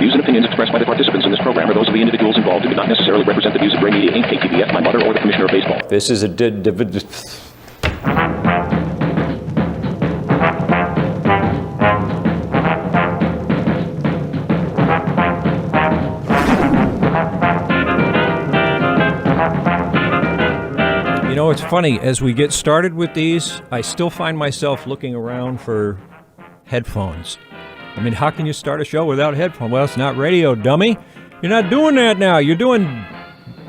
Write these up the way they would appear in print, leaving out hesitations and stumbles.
views and opinions expressed by the participants in this program are those of the individuals involved and do not necessarily represent the views of Gray Media Inc., KTVF, my mother, or the Commissioner of Baseball. This is a You know, it's funny, as we get started with these, I still find myself looking around for headphones. I mean, how can you start a show without headphones? Well, it's not radio, dummy. You're not doing that now. You're doing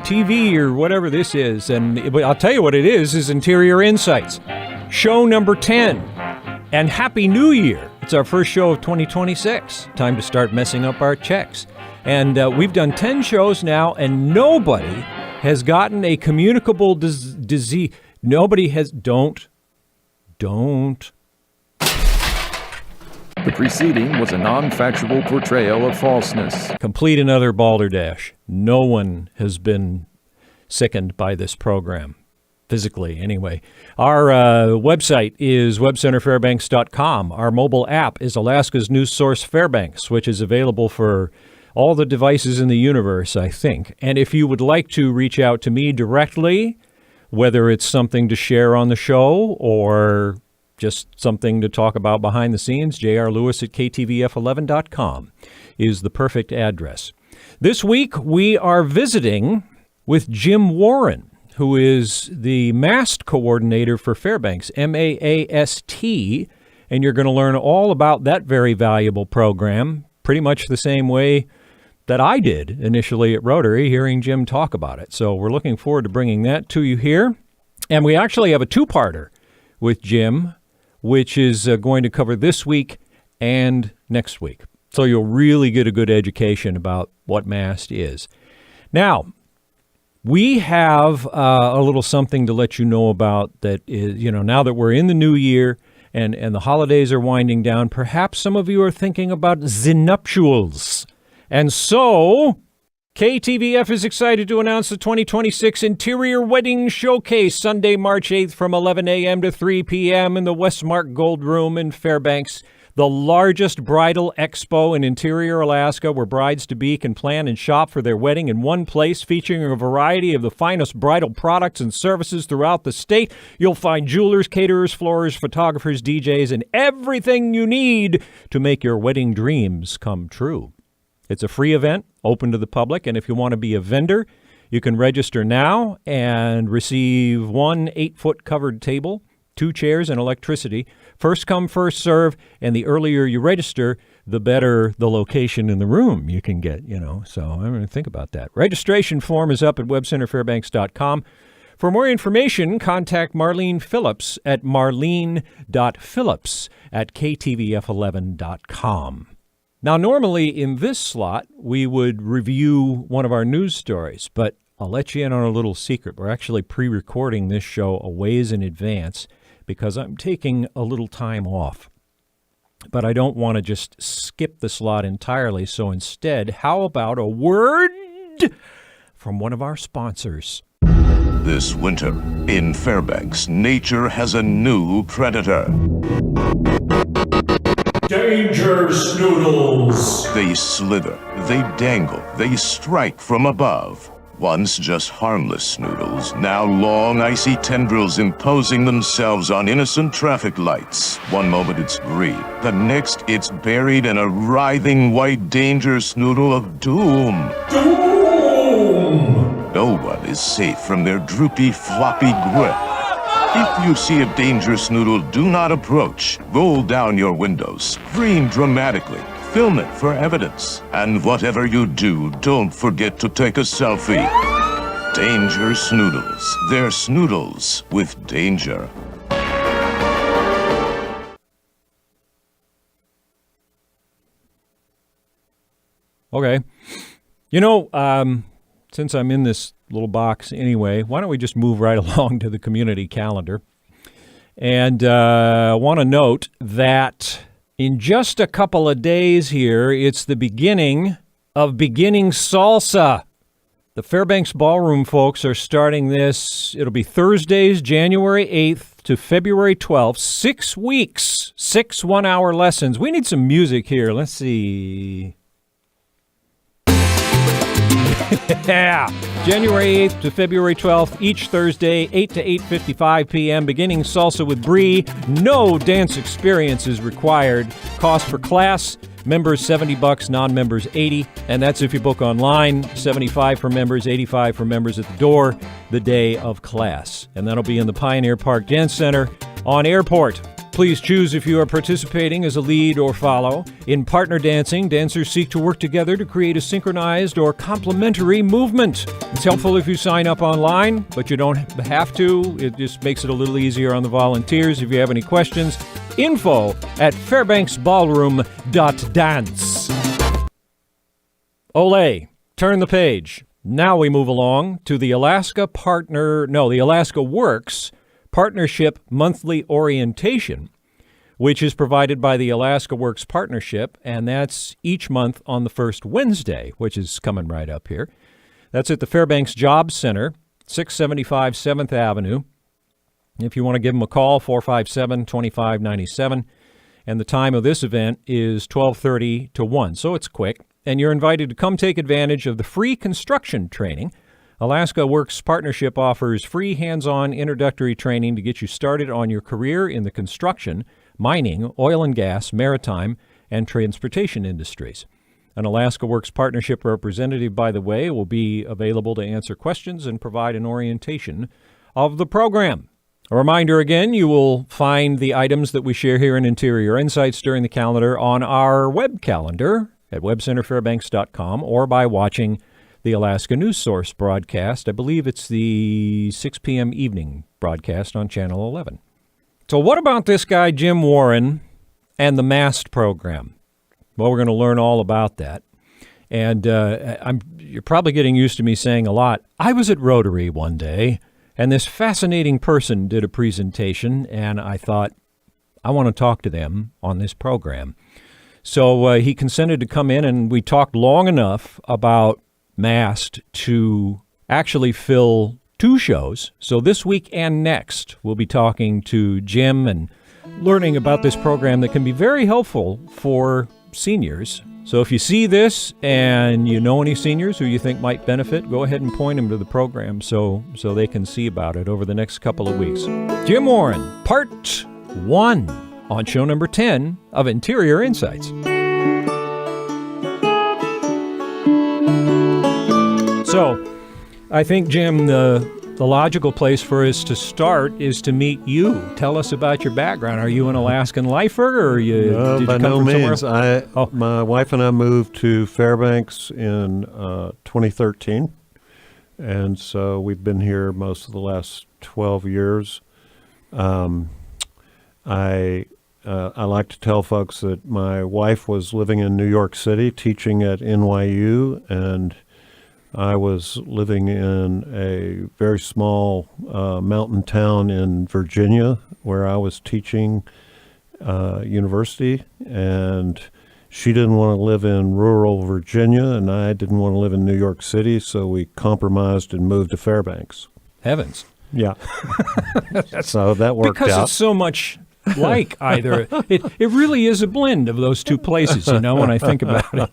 TV or whatever this is. And I'll tell you what it is Interior Insights. Show number 10. And Happy New Year. It's our first show of 2026. Time to start messing up our checks. And we've done 10 shows now, and nobody has gotten a communicable disease. Nobody has. Don't. The preceding was a non-factual portrayal of falseness. Complete another balderdash. No one has been sickened by this program. Physically, anyway. Our website is webcenterfairbanks.com. Our mobile app is Alaska's news source Fairbanks, which is available for all the devices in the universe, I think. And if you would like to reach out to me directly, whether it's something to share on the show or just something to talk about behind the scenes, jrlewis at ktvf11.com is the perfect address. This week, we are visiting with Jim Warren, who is the MAST coordinator for Fairbanks, M-A-A-S-T, and you're going to learn all about that very valuable program, pretty much the same way that I did initially at Rotary, hearing Jim talk about it. So we're looking forward to bringing that to you here. And we actually have a two-parter with Jim, which is going to cover this week and next week. So you'll really get a good education about what MAST is. Now, we have a little something to let you know about that is, now that we're in the new year and the holidays are winding down, perhaps some of you are thinking about the nuptials. And so, KTVF is excited to announce the 2026 Interior Wedding Showcase, Sunday, March 8th from 11 a.m. to 3 p.m. in the Westmark Gold Room in Fairbanks, the largest bridal expo in interior Alaska, where brides-to-be can plan and shop for their wedding in one place, featuring a variety of the finest bridal products and services throughout the state. You'll find jewelers, caterers, florists, photographers, DJs, and everything you need to make your wedding dreams come true. It's a free event, open to the public, and if you want to be a vendor, you can register now and receive one 8-foot covered table, 2 chairs, and electricity. First come, first serve, and the earlier you register, the better the location in the room you can get, So I'm going to think about that. Registration form is up at webcenterfairbanks.com. For more information, contact Marlene Phillips at marlene.phillips@ktvf11.com. Now, normally in this slot, we would review one of our news stories, but I'll let you in on a little secret. We're actually pre-recording this show a ways in advance because I'm taking a little time off. But I don't want to just skip the slot entirely, so instead, how about a word from one of our sponsors? This winter, in Fairbanks, nature has a new predator. Danger Snoodles! They slither, they dangle, they strike from above. Once just harmless snoodles, now long icy tendrils imposing themselves on innocent traffic lights. One moment it's green, the next it's buried in a writhing white danger snoodle of doom. Doom! No one is safe from their droopy, floppy grip. If you see a dangerous noodle, do not approach. Roll down your windows, scream dramatically, film it for evidence. And whatever you do, don't forget to take a selfie. Danger Snoodles. They're snoodles with danger. Okay. Since I'm in this little box anyway, why don't we just move right along to the community calendar? And I want to note that in just a couple of days here, it's the beginning of Beginning Salsa. The Fairbanks Ballroom folks are starting this. It'll be Thursdays, January 8th to February 12th, 6 weeks, 6 one-hour lessons. We need some music here. Let's see. Yeah. January 8th to February 12th, each Thursday, 8 to 8:55 p.m., beginning Salsa with Bree. No dance experience is required. Cost per class, members $70, non-members $80, and that's if you book online. $75 for members, $85 for members at the door the day of class. And that'll be in the Pioneer Park Dance Center on Airport. Please choose if you are participating as a lead or follow. In partner dancing, dancers seek to work together to create a synchronized or complementary movement. It's helpful if you sign up online, but you don't have to. It just makes it a little easier on the volunteers. If you have any questions, info@fairbanksballroom.dance. Olay, turn the page. Now we move along to the Alaska Works Partnership Monthly Orientation, which is provided by the Alaska Works Partnership, and that's each month on the first Wednesday, which is coming right up here. That's at the Fairbanks Jobs Center, 675 7th Avenue. If you want to give them a call, 457-2597, and the time of this event is 12:30 to 1, so it's quick. And you're invited to come take advantage of the free construction training. Alaska Works Partnership offers free hands-on introductory training to get you started on your career in the construction, mining, oil and gas, maritime, and transportation industries. An Alaska Works Partnership representative, by the way, will be available to answer questions and provide an orientation of the program. A reminder again, you will find the items that we share here in Interior Insights during the calendar on our web calendar at webcenterfairbanks.com or by watching the Alaska News Source broadcast. I believe it's the 6 p.m. evening broadcast on Channel 11. So what about this guy, Jim Warren, and the MAST program? Well, we're going to learn all about that. And you're probably getting used to me saying a lot. I was at Rotary one day, and this fascinating person did a presentation, and I thought, I want to talk to them on this program. So he consented to come in, and we talked long enough about MAST to actually fill 2 shows. So this week and next, we'll be talking to Jim and learning about this program that can be very helpful for seniors. So if you see this and you know any seniors who you think might benefit, go ahead and point them to the program so they can see about it over the next couple of weeks. Jim Warren, Part 1 on show number 10 of Interior Insights. So, I think, Jim, the logical place for us to start is to meet you. Tell us about your background. Are you an Alaskan lifer, or did you come by no from means. somewhere? My wife and I moved to Fairbanks in 2013, and so we've been here most of the last 12 years. I like to tell folks that my wife was living in New York City, teaching at NYU, and I was living in a very small mountain town in Virginia where I was teaching university, and she didn't want to live in rural Virginia, and I didn't want to live in New York City, so we compromised and moved to Fairbanks. Heavens. Yeah. So that worked because out. It's so much like either. It really is a blend of those two places, when I think about it.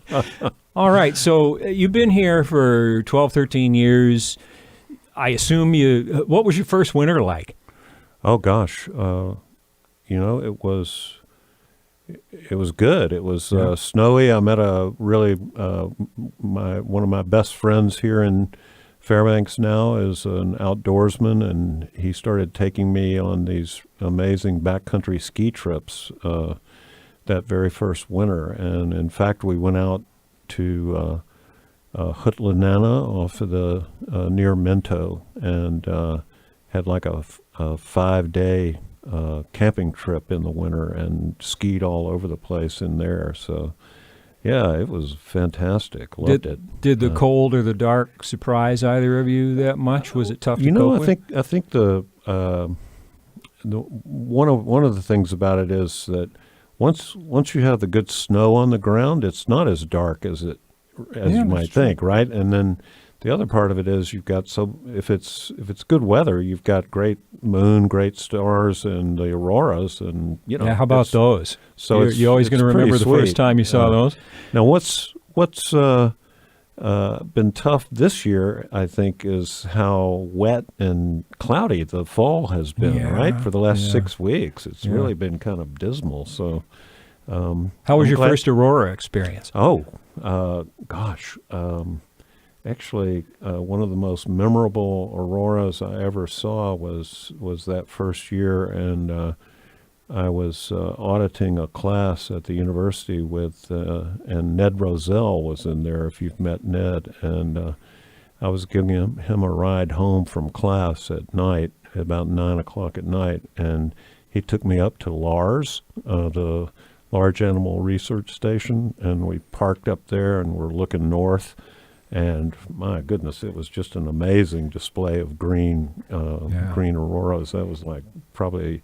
All right, so you've been here for 12, 13 years. I assume what was your first winter like? Oh, gosh. It was good. It was snowy. I met one of my best friends here in Fairbanks now is an outdoorsman, and he started taking me on these amazing backcountry ski trips that very first winter. And in fact, we went out to Hutlanana off of the near Minto, and had like a 5-day camping trip in the winter and skied all over the place in there. So yeah, it was fantask. Loved it. Did the cold or the dark surprise either of you that much? Was it tough to cope with? I think the one of the things about it is that once you have the good snow on the ground, it's not as dark as you might think, right? And then the other part of it is you've got if it's good weather, you've got great moon, great stars, and the auroras, and Yeah, how about those? So you're always going to remember the first time you saw those. Now, what's been tough this year, I think, is how wet and cloudy the fall has been, right? For the last 6 weeks. It's really been kind of dismal. So, how was your first aurora experience? Oh, gosh. Actually, one of the most memorable auroras I ever saw was that first year, and I was auditing a class at the university with, and Ned Roselle was in there, if you've met Ned, and I was giving him a ride home from class at night, about 9 o'clock at night, and he took me up to LARS, the Large Animal Research Station, and we parked up there and we're looking north, and my goodness, it was just an amazing display of green auroras. That was like probably,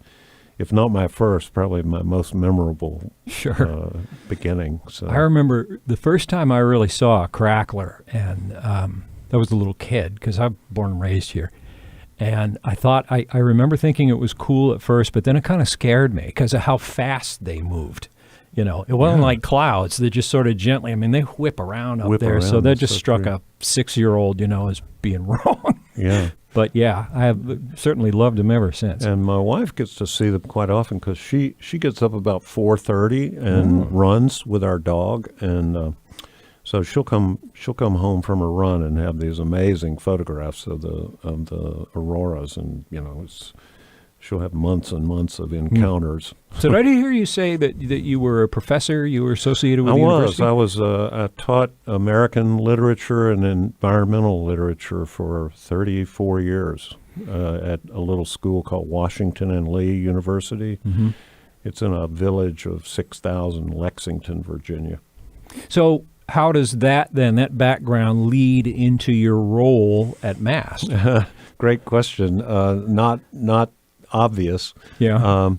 if not my first, probably my most memorable beginning. So I remember the first time I really saw a crackler, and that was a little kid, because I'm born and raised here. And I thought, I remember thinking it was cool at first, but then it kind of scared me because of how fast they moved. You know, it wasn't like clouds. They just sort of gently, I mean, they whip around up there. So that just struck a 6-year-old, as being wrong. Yeah. But yeah, I have certainly loved them ever since. And my wife gets to see them quite often because she gets up about 4:30 and runs with our dog, and so she'll come home from her run and have these amazing photographs of the auroras, and she'll have months and months of encounters. So did I hear you say that you were a professor? You were associated with the university? I taught American literature and environmental literature for 34 years at a little school called Washington and Lee University. Mm-hmm. It's in a village of 6,000, Lexington, Virginia. So how does that background lead into your role at MAST? Great question. Not obvious. Yeah.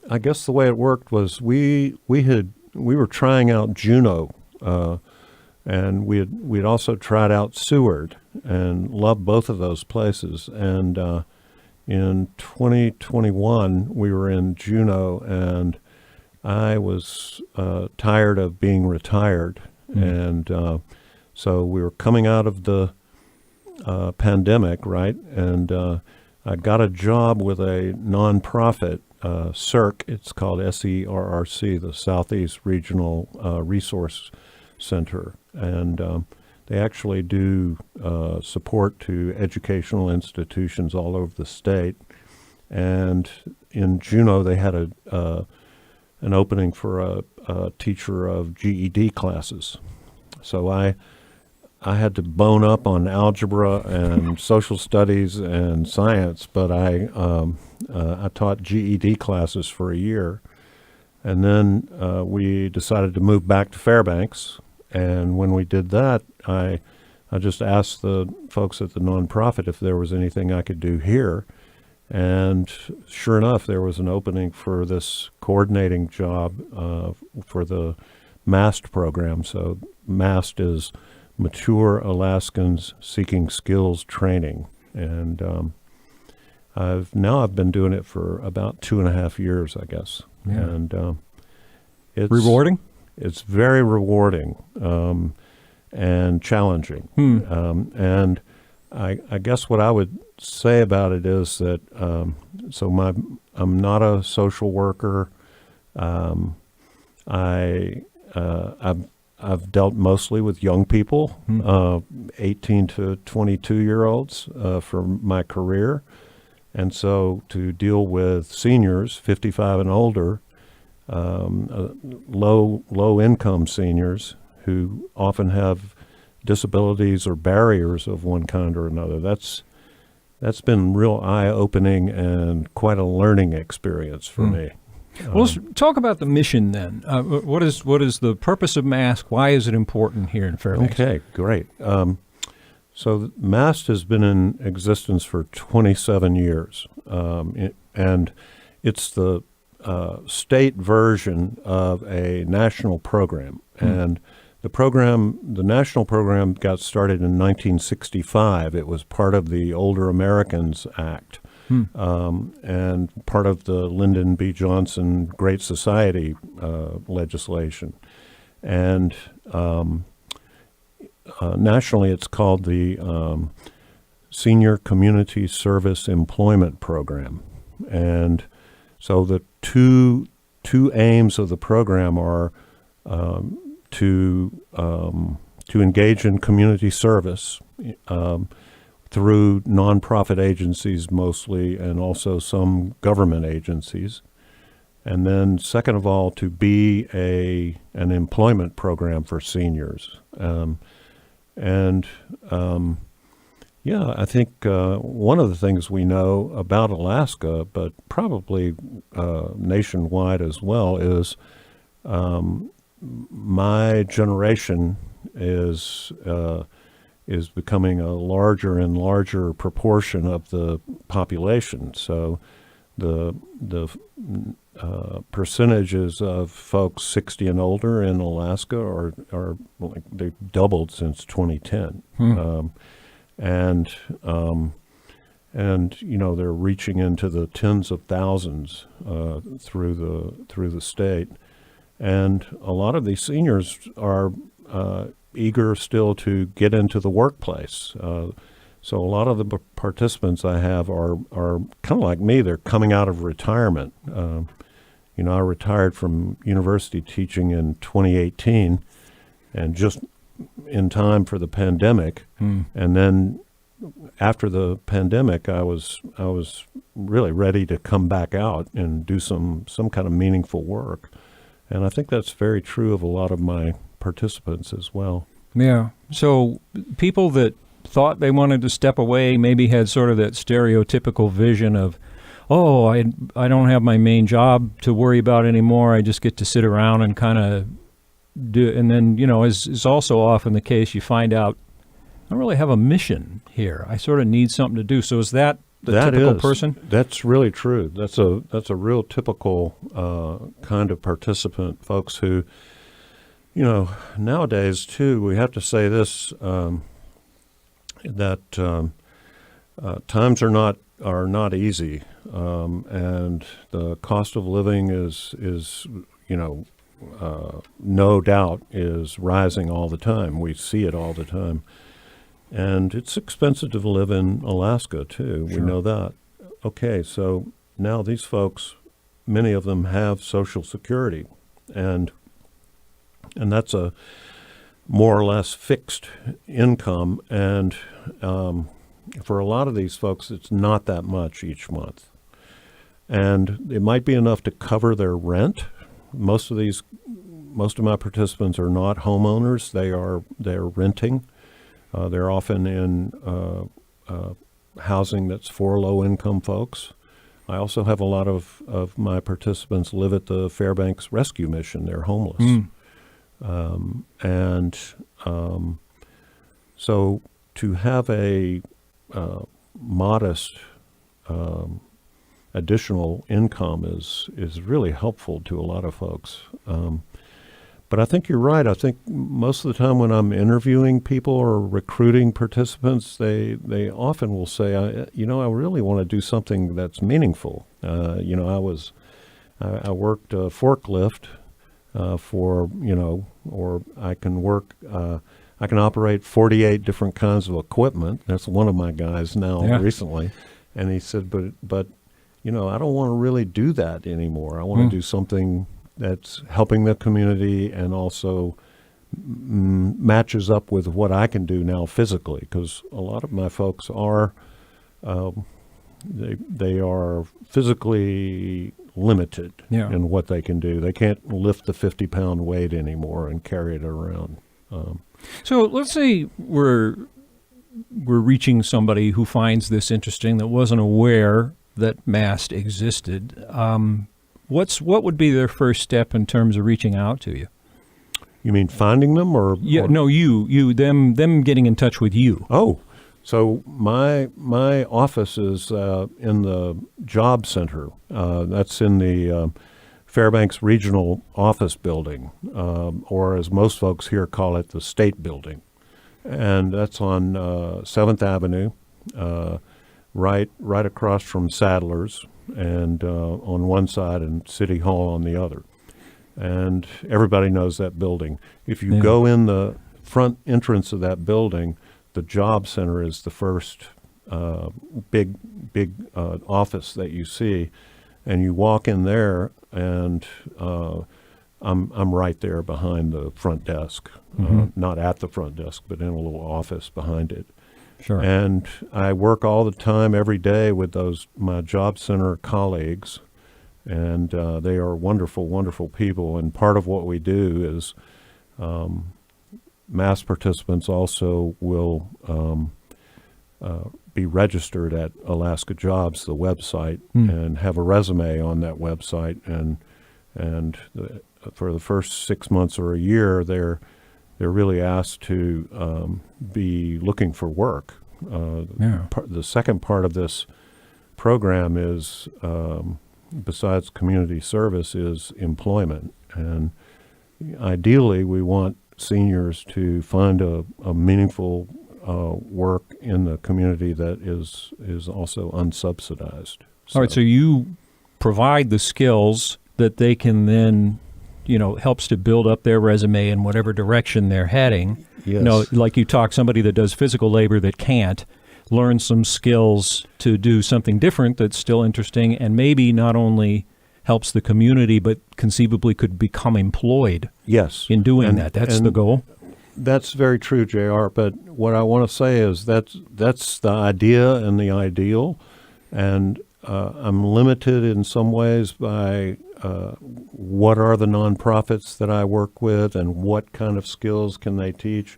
I guess the way it worked was we were trying out Juneau, and we'd also tried out Seward and loved both of those places. And in 2021, we were in Juneau, and I was tired of being retired, and so we were coming out of the pandemic, right? And I got a job with a nonprofit, SERC. It's called SERRC, the Southeast Regional Resource Center, and they actually do support to educational institutions all over the state. And in Juneau, they had an opening for a teacher of GED classes. So I had to bone up on algebra and social studies and science, but I taught GED classes for a year. And then we decided to move back to Fairbanks. And when we did that, I just asked the folks at the nonprofit if there was anything I could do here. And sure enough, there was an opening for this coordinating job for the MAST program. So MAST is Mature Alaskans Seeking Skills Training. And I've been doing it for about 2.5 years, I guess. Yeah. And it's rewarding? It's very rewarding and challenging. And I guess what I would say about it is that I'm not a social worker. I've dealt mostly with young people, 18 to 22-year-olds for my career. And so to deal with seniors, 55 and older, low-income seniors who often have disabilities or barriers of one kind or another, that's been real eye-opening and quite a learning experience for me. Well, let's talk about the mission then. What is the purpose of MAST? Why is it important here in Fairbanks? Okay, great. So MAST has been in existence for 27 years, and it's the state version of a national program. And the national program got started in 1965. It was part of the Older Americans Act. And part of the Lyndon B. Johnson Great Society legislation. and nationally it's called the Senior Community Service Employment Program. And so the two aims of the program are to engage in community service through nonprofit agencies mostly, and also some government agencies. And then second of all, to be an employment program for seniors. Yeah, I think one of the things we know about Alaska, but probably nationwide as well, is my generation is becoming a larger and larger proportion of the population. So the percentages of folks 60 and older in Alaska are like they've doubled since 2010. And they're reaching into the tens of thousands through the state, and a lot of these seniors are eager still to get into the workplace. So a lot of the participants I have are kind of like me. They're coming out of retirement. I retired from university teaching in 2018, and just in time for the pandemic. And then after the pandemic, I was really ready to come back out and do some kind of meaningful work. And I think that's very true of a lot of my participants as well. Yeah. So people that thought they wanted to step away maybe had sort of that stereotypical vision of, oh, I don't have my main job to worry about anymore. I just get to sit around and kind of do, and then, as is also often the case, you find out, I don't really have a mission here. I sort of need something to do. So is that the typical person? That's really true. That's a real typical kind of participant, folks who, nowadays too, we have to say this, that times are not easy, and the cost of living is no doubt is rising all the time. We see it all the time. And it's expensive to live in Alaska, too. Sure. We know that. Okay, so now these folks, many of them have Social Security, and that's a more or less fixed income. And for a lot of these folks, it's not that much each month. And it might be enough to cover their rent. Most of my participants are not homeowners. They're renting. They're often in housing that's for low-income folks. I also have a lot of my participants live at the Fairbanks Rescue Mission. They're homeless. So to have a modest additional income is really helpful to a lot of folks. But I think you're right. I think most of the time when I'm interviewing people or recruiting participants, they often will say, I really want to do something that's meaningful. I worked a forklift or I can work, I can operate 48 different kinds of equipment. That's one of my guys now recently. And he said, but I don't want to really do that anymore. I want to do something that's helping the community and also matches up with what I can do now physically, because a lot of my folks are they are physically limited in what they can do. They can't lift the 50-pound weight anymore and carry it around. So let's say we're reaching somebody who finds this interesting that wasn't aware that MAST existed. What would be their first step in terms of reaching out to you? You mean finding them, or? Yeah, or? No, them getting in touch with you. Oh, so my office is in the Job Center. That's in the Fairbanks Regional Office Building, or as most folks here call it, the State Building. And that's on 7th Avenue, right across from Sadler's, and on one side and City Hall on the other. and everybody knows that building. If you Yeah. go in the front entrance of that building, the job center is the first big office that you see, and you walk in there, and I'm right there behind the front desk, not at the front desk, but in a little office behind it. Sure. And I work all the time, every day, with my job center colleagues, and they are wonderful, wonderful people. And part of what we do is mass participants also will be registered at Alaska Jobs, the website, and have a resume on that website. For the first 6 months or a year, they're really asked to be looking for work. The second part of this program is, besides community service, is employment. And ideally, we want seniors to find a meaningful work in the community that is also unsubsidized. All right, so you provide the skills that they can then, helps to build up their resume in whatever direction they're heading. Yes. Like you talk, somebody that does physical labor that can't learn some skills to do something different that's still interesting, and maybe not only helps the community, but conceivably could become employed. Yes. In doing that. That's the goal. That's very true, JR. But what I want to say is that's the idea and the ideal, and I'm limited in some ways by what are the nonprofits that I work with and what kind of skills can they teach.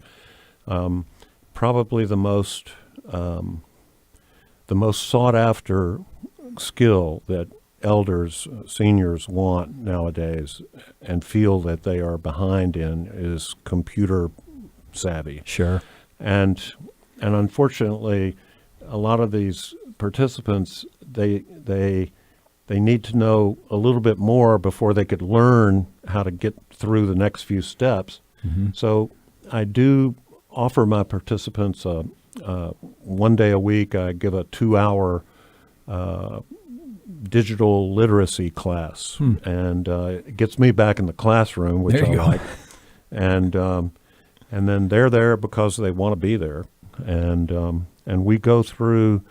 Probably the most sought after skill that elders, seniors want nowadays and feel that they are behind in is computer savvy. Sure. And unfortunately, a lot of these participants, they need to know a little bit more before they could learn how to get through the next few steps. So I do offer my participants 1 day a week. I give a 2-hour digital literacy class, and it gets me back in the classroom, which I like. And then they're there because they want to be there, and we go through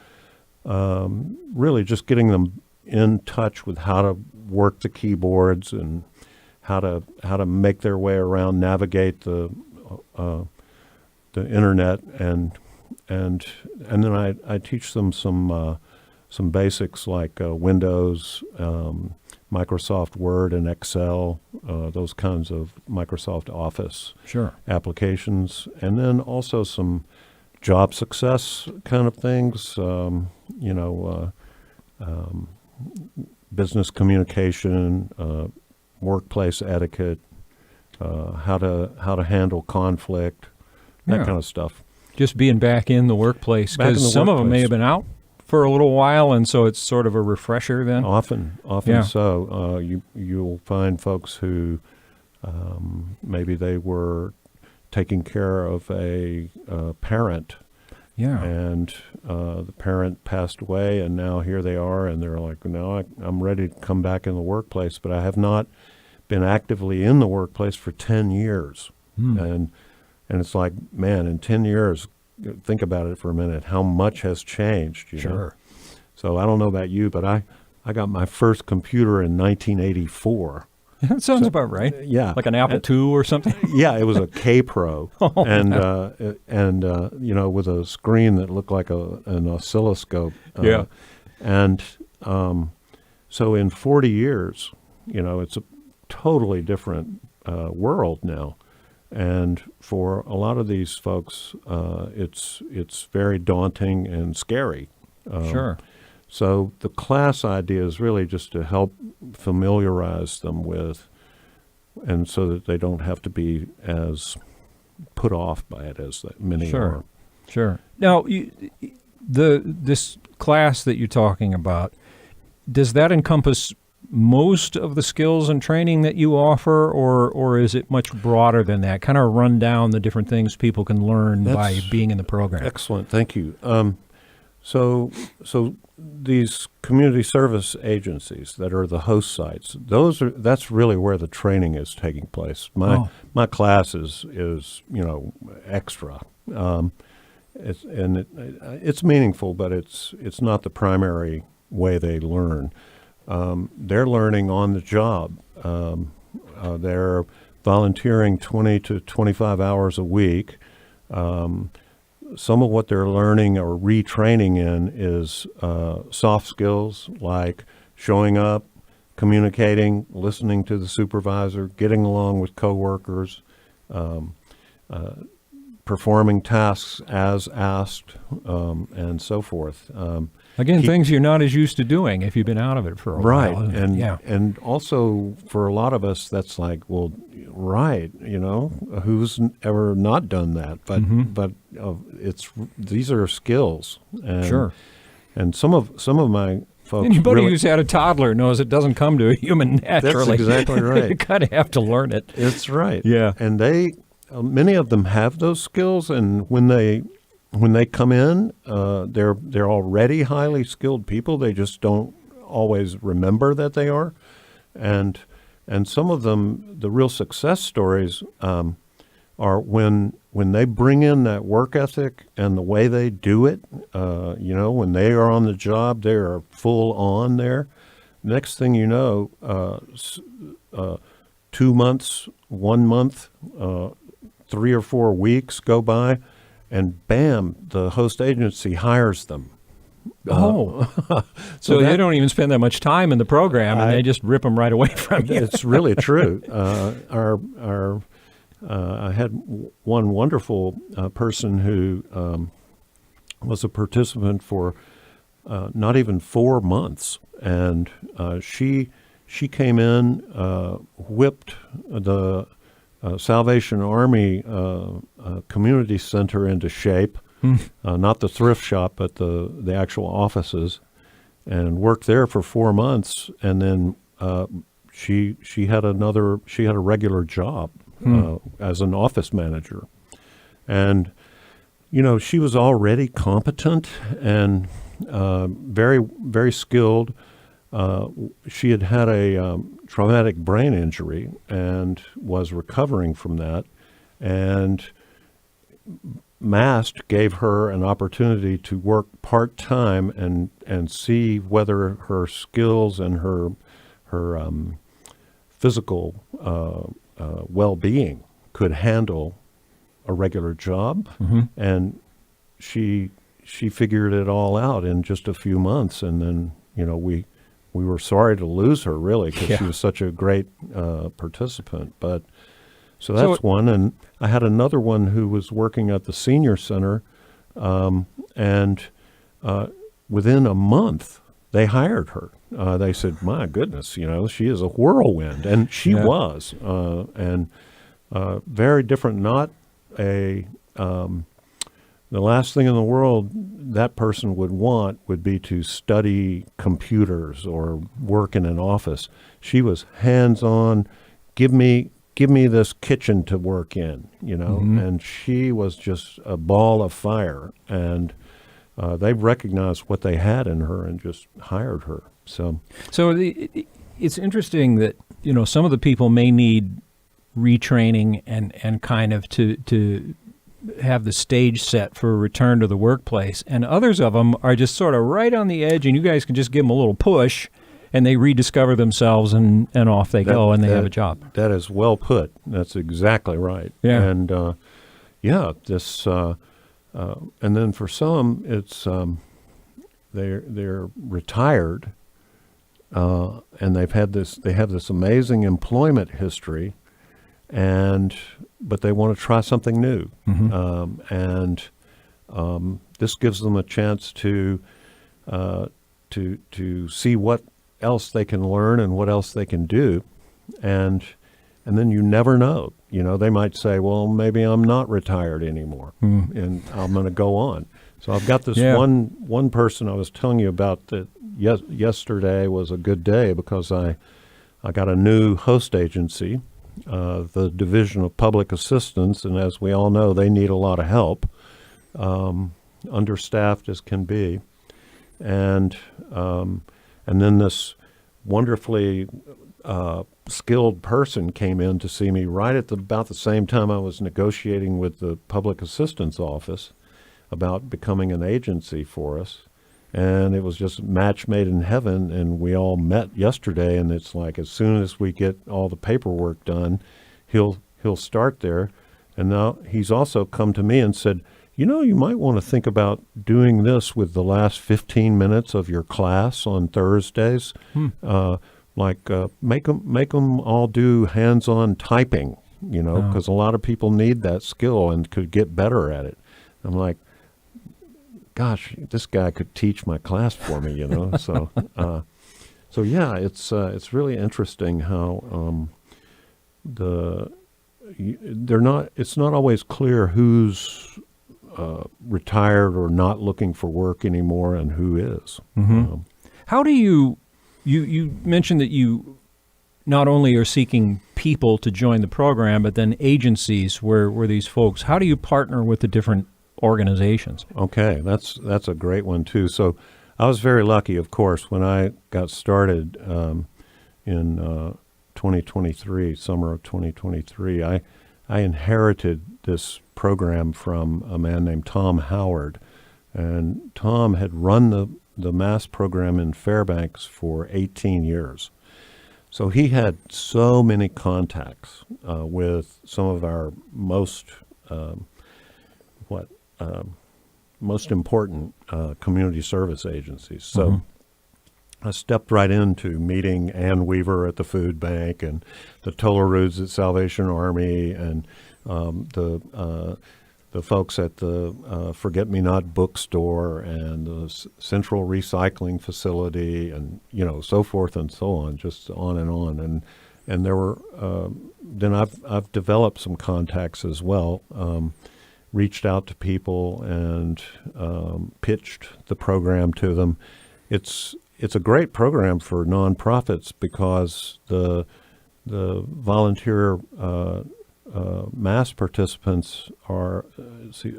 really just getting them in touch with how to work the keyboards and how to make their way around, navigate the internet, and then I teach them some basics like Windows, Microsoft Word and Excel, those kinds of Microsoft Office applications, and then also some job success kind of things, business communication, workplace etiquette, how to handle conflict, that kind of stuff. Just being back in the workplace, because some of them may have been out for a little while, and so it's sort of a refresher then? Often so. You'll find folks who maybe they were taking care of a parent, and the parent passed away, and now here they are, and they're like, no, I'm ready to come back in the workplace, but I have not been actively in the workplace for 10 years. And it's like, man, in 10 years, think about it for a minute, how much has changed. You know? So I don't know about you, but I got my first computer in 1984. That sounds about right. Yeah. Like an Apple II or something? Yeah, it was a K-Pro. With a screen that looked like an oscilloscope. And so in 40 years, it's a totally different world now. And for a lot of these folks, it's very daunting and scary. So the class idea is really just to help familiarize them with, and so that they don't have to be as put off by it as many are. Sure. Now, this class that you're talking about, does that encompass most of the skills and training that you offer, or is it much broader than that? Kind of run down the different things people can learn by being in the program. Excellent. Thank you. So these community service agencies that are the host sites, that's really where the training is taking place. My class is extra. It's meaningful, but it's not the primary way they learn. They're learning on the job. They're volunteering 20 to 25 hours a week. Some of what they're learning or retraining in is soft skills like showing up, communicating, listening to the supervisor, getting along with coworkers, performing tasks as asked, and so forth. Again, things you're not as used to doing if you've been out of it for a while. Right, and also for a lot of us, that's like, well, right, who's ever not done that? But these are skills. And, sure. And some of my folks. Anybody who's had a toddler knows it doesn't come to a human naturally. That's exactly right. You kind of have to learn it. It's right. Yeah. And many of them have those skills, and when they come in, they're already highly skilled people. They just don't always remember that they are, and some of them, the real success stories are when they bring in that work ethic and the way they do it. When they are on the job, they are full on there. Next thing you know, 2 months, 1 month, 3 or 4 weeks go by, and bam, the host agency hires them. So they don't even spend that much time in the program, and they just rip them right away from you. It's really true. I had one wonderful person who was a participant for not even 4 months, and she came in, whipped the Salvation Army community center into shape, not the thrift shop, but the actual offices, and worked there for 4 months. And then she had a regular job as an office manager. And, she was already competent and very, very skilled. She had had a traumatic brain injury and was recovering from that. And MAST gave her an opportunity to work part-time and see whether her skills and her physical well-being could handle a regular job. Mm-hmm. And she figured it all out in just a few months. And then, we were sorry to lose her, really, because she was such a great participant. But so that's one. And I had another one who was working at the senior center, and within a month, they hired her. They said, my goodness, she is a whirlwind. And she was. And very different, not the last thing in the world that person would want would be to study computers or work in an office. She was hands-on. Give me this kitchen to work in, and she was just a ball of fire. And they recognized what they had in her and just hired her. So it's interesting that, some of the people may need retraining and kind of to have the stage set for a return to the workplace, and others of them are just sort of right on the edge, and you guys can just give them a little push, and they rediscover themselves, and off they go, and they have a job. That is well put. That's exactly right. Yeah. And and then for some, it's they're retired, and they have this amazing employment history, but they want to try something new. Mm-hmm. This gives them a chance to see what else they can learn and what else they can do, and then you never know. They might say, well, maybe I'm not retired anymore, and I'm going to go on. So I've got this one person I was telling you about that yesterday was a good day because I got a new host agency, the Division of Public Assistance, and as we all know, they need a lot of help. understaffed as can be, and then this wonderfully skilled person came in to see me right at about the same time I was negotiating with the Public Assistance Office about becoming an agency for us. And it was just a match made in heaven, and we all met yesterday, and it's like as soon as we get all the paperwork done, he'll start there. And now he's also come to me and said, you know, you might want to think about doing this with the last 15 minutes of your class on Thursdays. Make them all do hands-on typing, you know, because a lot of people need that skill and could get better at it. I'm like, gosh, this guy could teach my class for me, you know. So yeah, it's really interesting how it's not always clear who's retired or not looking for work anymore and who is. How do you mentioned that you not only are seeking people to join the program, but then agencies where these folks, how do you partner with the different organizations? Okay, that's a great one too. So I was very lucky, of course, when I got started in 2023, summer of 2023. I inherited this program from a man named Tom Howard, and Tom had run the MASS program in Fairbanks for 18 years. So he had so many contacts with some of our most important community service agencies. So I stepped right into meeting Ann Weaver at the food bank and the Tollaroos at Salvation Army and the folks at the Forget Me Not bookstore and the Central Recycling Facility and, you know, so forth and so on, just on and on. And there were, then I've developed some contacts as well, reached out to people and pitched the program to them. It's a great program for nonprofits because the volunteer MASS participants are,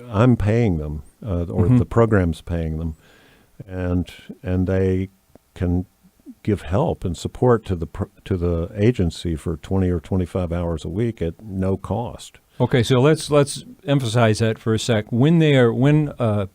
I'm paying them, or the program's paying them, and they can give help and support to the agency for 20 or 25 hours a week at no cost. Okay, so let's emphasize that for a sec. When a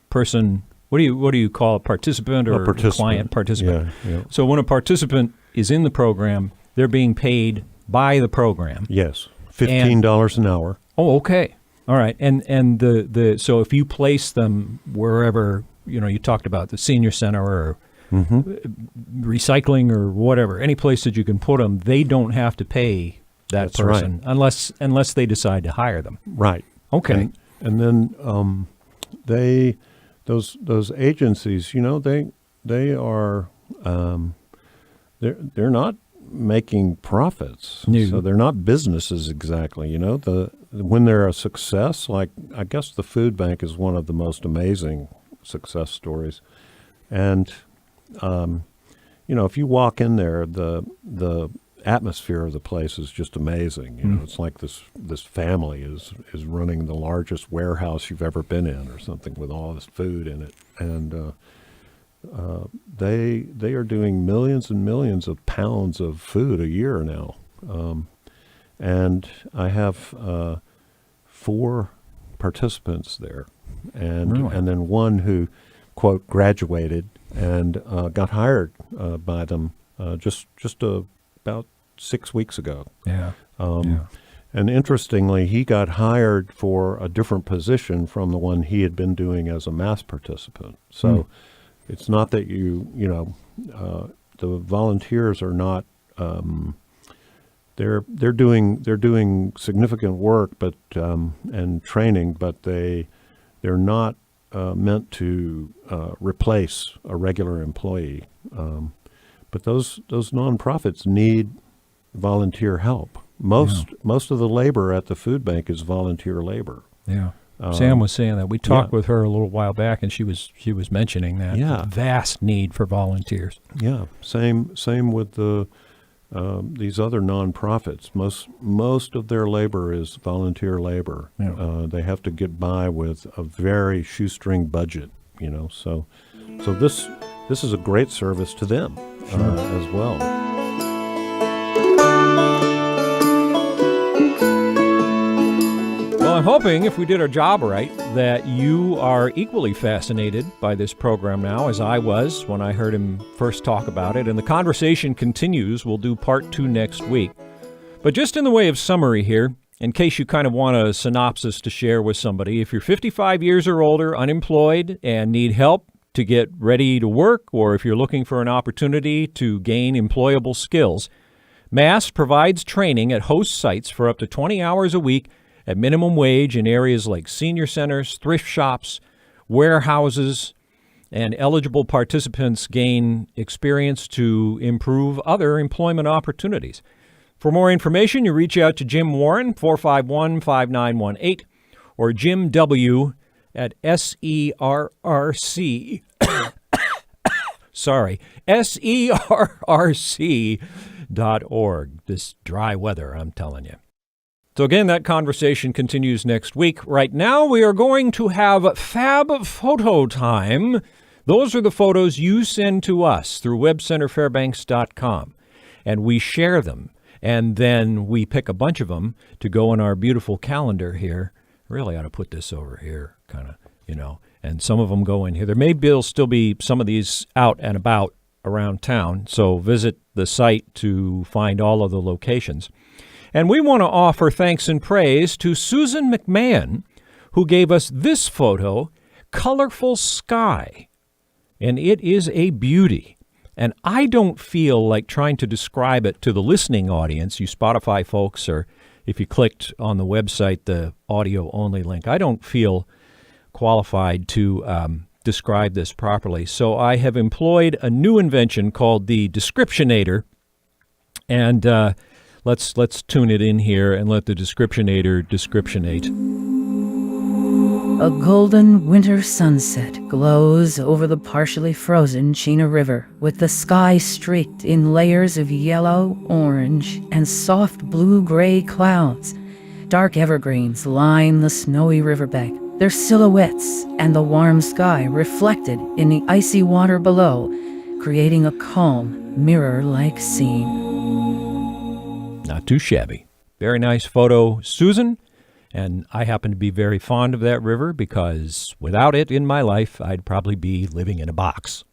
person, what do you call a participant or participant. Client participant? Yeah. So when a participant is in the program, they're being paid by the program. Yes, $15 an hour. Oh, okay. All right. And the so if you place them wherever, you know, you talked about the senior center or recycling or whatever, any place that you can put them, they don't have to pay that That's person right. unless they decide to hire them. Right. Okay. And then those agencies, you know, they are they're not making profits. No. So they're not businesses exactly, you know. When they're a success, like I guess the food bank is one of the most amazing success stories. And you know, if you walk in there, the atmosphere of the place is just amazing. You know, it's like this family is running the largest warehouse you've ever been in or something with all this food in it. And they are doing millions and millions of pounds of food a year now. And I have 4 participants there, and Really? and then one who, quote, graduated and got hired by them just about 6 weeks ago. Yeah. And interestingly, he got hired for a different position from the one he had been doing as a MASS participant. So it's not that the volunteers are not. They're doing significant work, but and training, but they're not meant to replace a regular employee. But those nonprofits need volunteer help. Most of the labor at the food bank is volunteer labor. Yeah. Sam was saying that. We talked yeah. with her a little while back, and she was mentioning that Yeah. vast need for volunteers. Yeah, same with the these other nonprofits, most of their labor is volunteer labor. Yeah. They have to get by with a very shoestring budget, So this is a great service to them as well. Well, I'm hoping if we did our job right that you are equally fascinated by this program now as I was when I heard him first talk about it. And the conversation continues. We'll do part 2 next week. But just in the way of summary here, in case you kind of want a synopsis to share with somebody, if you're 55 years or older, unemployed, and need help to get ready to work, or if you're looking for an opportunity to gain employable skills, MAST provides training at host sites for up to 20 hours a week at minimum wage in areas like senior centers, thrift shops, warehouses, and eligible participants gain experience to improve other employment opportunities. For more information, you reach out to Jim Warren, 451-5918, or Jim W. at SERRC. SERRC.org. This dry weather, I'm telling you. So again, that conversation continues next week. Right now, we are going to have Fab Photo Time. Those are the photos you send to us through webcenterfairbanks.com, and we share them. And then we pick a bunch of them to go in our beautiful calendar here. Really ought to put this over here, kind of, and some of them go in here. There may still be some of these out and about around town, so visit the site to find all of the locations. And we want to offer thanks and praise to Susan McMahon, who gave us this photo, Colorful Sky. And it is a beauty. And I don't feel like trying to describe it to the listening audience, you Spotify folks, or if you clicked on the website, the audio-only link. I don't feel qualified to describe this properly. So I have employed a new invention called the Descriptionator. And let's tune it in here and let the Descriptionator descriptionate. A golden winter sunset glows over the partially frozen Chena River, with the sky streaked in layers of yellow, orange, and soft blue-gray clouds. Dark evergreens line the snowy riverbank, their silhouettes and the warm sky reflected in the icy water below, creating a calm, mirror-like scene. Not too shabby. Very nice photo, Susan. And I happen to be very fond of that river because without it in my life, I'd probably be living in a box.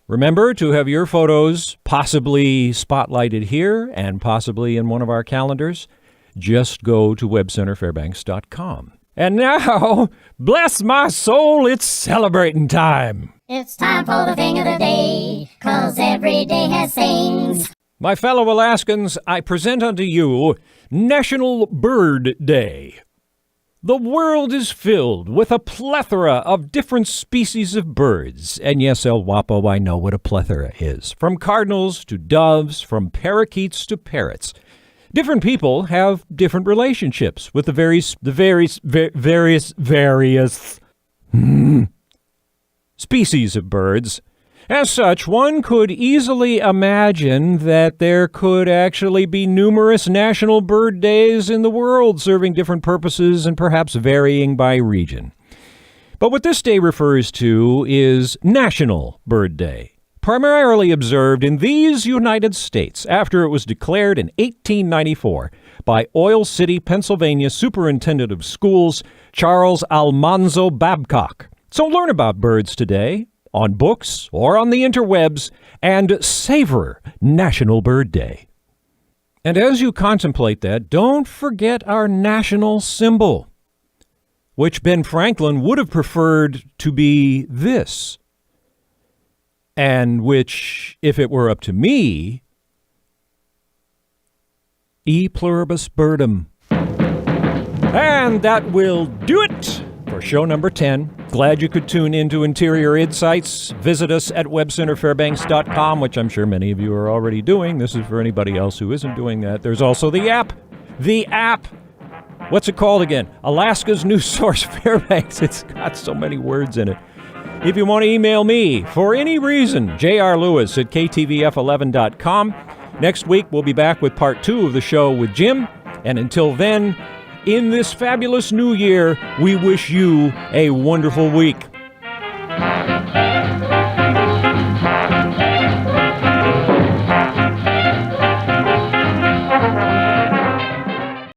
Remember to have your photos possibly spotlighted here and possibly in one of our calendars. Just go to webcenterfairbanks.com. And now, bless my soul, it's celebrating time. It's time for the thing of the day, 'cause every day has things. My fellow Alaskans, I present unto you National Bird Day. The world is filled with a plethora of different species of birds. And yes, El Guapo, I know what a plethora is. From cardinals to doves, from parakeets to parrots. Different people have different relationships with the various species of birds. As such, one could easily imagine that there could actually be numerous national bird days in the world, serving different purposes and perhaps varying by region. But what this day refers to is National Bird Day, primarily observed in these United States after it was declared in 1894 by Oil City, Pennsylvania Superintendent of Schools Charles Almanzo Babcock. So learn about birds today, on books or on the interwebs, and savor National Bird Day. And as you contemplate that, don't forget our national symbol, which Ben Franklin would have preferred to be this, and which, if it were up to me, E pluribus birdum. And that will do it for show number 10. Glad you could tune into Interior Insights. Visit us at webcenterfairbanks.com, which I'm sure many of you are already doing. This is for anybody else who isn't doing that. There's also the app. The app. What's it called again? Alaska's News Source Fairbanks. It's got so many words in it. If you want to email me for any reason, jrlewis@ktvf11.com. Next week, we'll be back with part 2 of the show with Jim. And until then, in this fabulous new year, we wish you a wonderful week.